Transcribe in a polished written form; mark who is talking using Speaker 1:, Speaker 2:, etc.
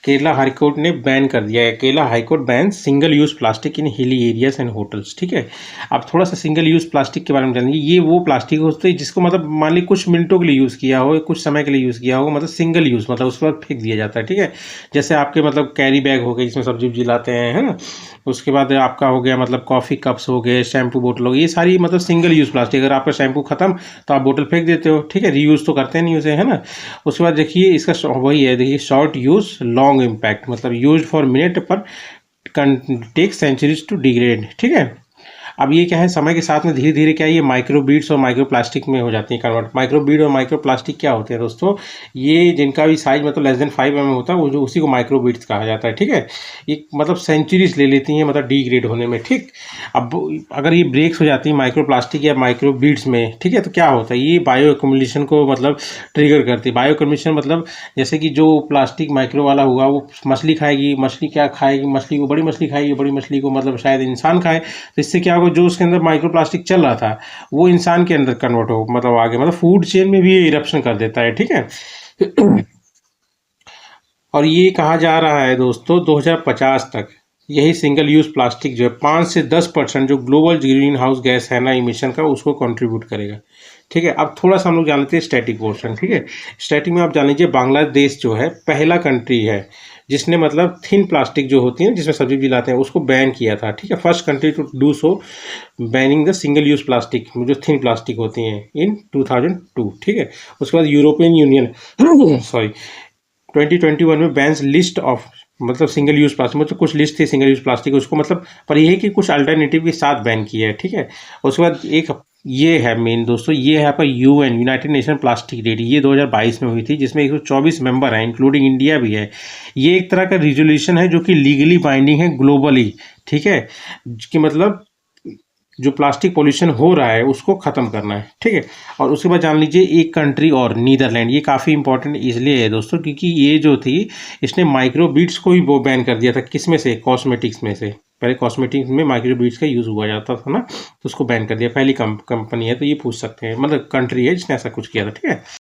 Speaker 1: Kerala high court ने ban कर दिया है। Kerala high court ban single use plastic in hilly areas and hotels. ठीक है, अब थोड़ा सा सिंगल यूज़ प्लास्टिक के बारे में जानेंगे। ये वो प्लास्टिक होते हैं जिसको मतलब मान ली कुछ मिनटों के लिए यूज़ किया हो, कुछ समय के लिए यूज़ किया हो, मतलब सिंगल यूज़, मतलब उसके बाद फेंक दिया जाता है। ठीक है, जैसे आपके मतलब कैरी बैग हो गए जिसमें सब्जी वब्जी लाते हैं, है ना। उसके बाद आपका हो गया मतलब कॉफ़ी कप्स हो गए, शैम्पू बोतल हो गई, ये सारी मतलब सिंगल यूज़ प्लास्टिक। अगर आपका शैम्पू खत्म तो आप बोतल फेंक देते हो। ठीक है, रीयूज़ तो करते नहीं उसे, है ना। उसके बाद देखिए इसका वही है, देखिए शॉर्ट यूज़ लॉन्ग इम्पैक्ट, मतलब यूज फॉर मिनट पर टेक सेंचुरीज टू डिग्रेड। ठीक है, अब ये क्या है, समय के साथ में धीरे धीरे क्या है, ये माइक्रो बीड्स और माइक्रो प्लास्टिक में हो जाती है कन्वर्ट। माइक्रो बीड और माइक्रो प्लास्टिक क्या होते हैं दोस्तों, ये जिनका भी साइज मतलब लेस देन 5 mm होता है, वो जो उसी को माइक्रो बीड्स कहा जाता है। ठीक है, ये मतलब सेंचुरीज ले लेती हैं मतलब डिग्रेड होने में। ठीक, अब अगर ये ब्रेक्स हो जाती है माइक्रो प्लास्टिक या माइक्रो बीड्स में, ठीक है, तो क्या होता है, ये बायो एक्युमुलेशन को मतलब ट्रिगर करती है। बायो एक्युमुलेशन मतलब जैसे कि जो प्लास्टिक माइक्रो वाला हुआ वो मछली खाएगी, मछली क्या खाएगी, मछली को बड़ी मछली खाएगी, बड़ी मछली को मतलब शायद इंसान खाए, तो इससे क्या होगा, जो उसके अंदर माइक्रो प्लास्टिक चल रहा था वो इंसान के अंदर कन्वर्ट हो, मतलब आगे मतलब फूड चेन में भी ये इरप्शन कर देता है। ठीक है, और ये कहा जा रहा है दोस्तों 2050 तक यही सिंगल यूज़ प्लास्टिक जो है 5 से 10% जो ग्लोबल ग्रीन हाउस गैस है ना इमिशन का, उसको कंट्रीब्यूट करेगा। ठीक है, अब थोड़ा सा हम लोग जान लेते हैं स्टैटिक पोर्शन। ठीक है, स्टैटिक में आप जान लीजिए बांग्लादेश जो है पहला कंट्री है जिसने मतलब थिन प्लास्टिक जो होती है जिसमें सब्जी भी लाते हैं उसको बैन किया था। ठीक है, first country to do so, banning the single use plastic जो थिन प्लास्टिक होती हैं इन 2002। ठीक है, उसके बाद यूरोपियन यूनियन सॉरी 2021 में बैन्स लिस्ट ऑफ मतलब सिंगल यूज़ प्लास्टिक, मतलब कुछ लिस्ट थी सिंगल यूज़ प्लास्टिक उसको मतलब, पर यह है कि कुछ अल्टरनेटिव के साथ बैन किया है। ठीक है, उसके बाद एक ये है मेन दोस्तों, ये है आपका UN United nation plastic day, ये 2022 में हुई थी जिसमें 124 मेंबर हैं इंक्लूडिंग इंडिया भी है। ये एक तरह का रिजोल्यूशन है जो कि लीगली बाइंडिंग है ग्लोबली। ठीक है, कि मतलब जो प्लास्टिक पोल्यूशन हो रहा है उसको ख़त्म करना है। ठीक है, और उसके बाद जान लीजिए एक कंट्री और नीदरलैंड, ये काफ़ी इंपॉर्टेंट इसलिए है दोस्तों क्योंकि ये जो थी इसने माइक्रो बीड्स को ही वो बैन कर दिया था। किस में से, कॉस्मेटिक्स में से। पहले कॉस्मेटिक्स में माइक्रो बीड्स का यूज़ हुआ जाता था ना, तो उसको बैन कर दिया। पहली कंपनी है, तो ये पूछ सकते हैं मतलब कंट्री है जिसने ऐसा कुछ किया था। ठीक है।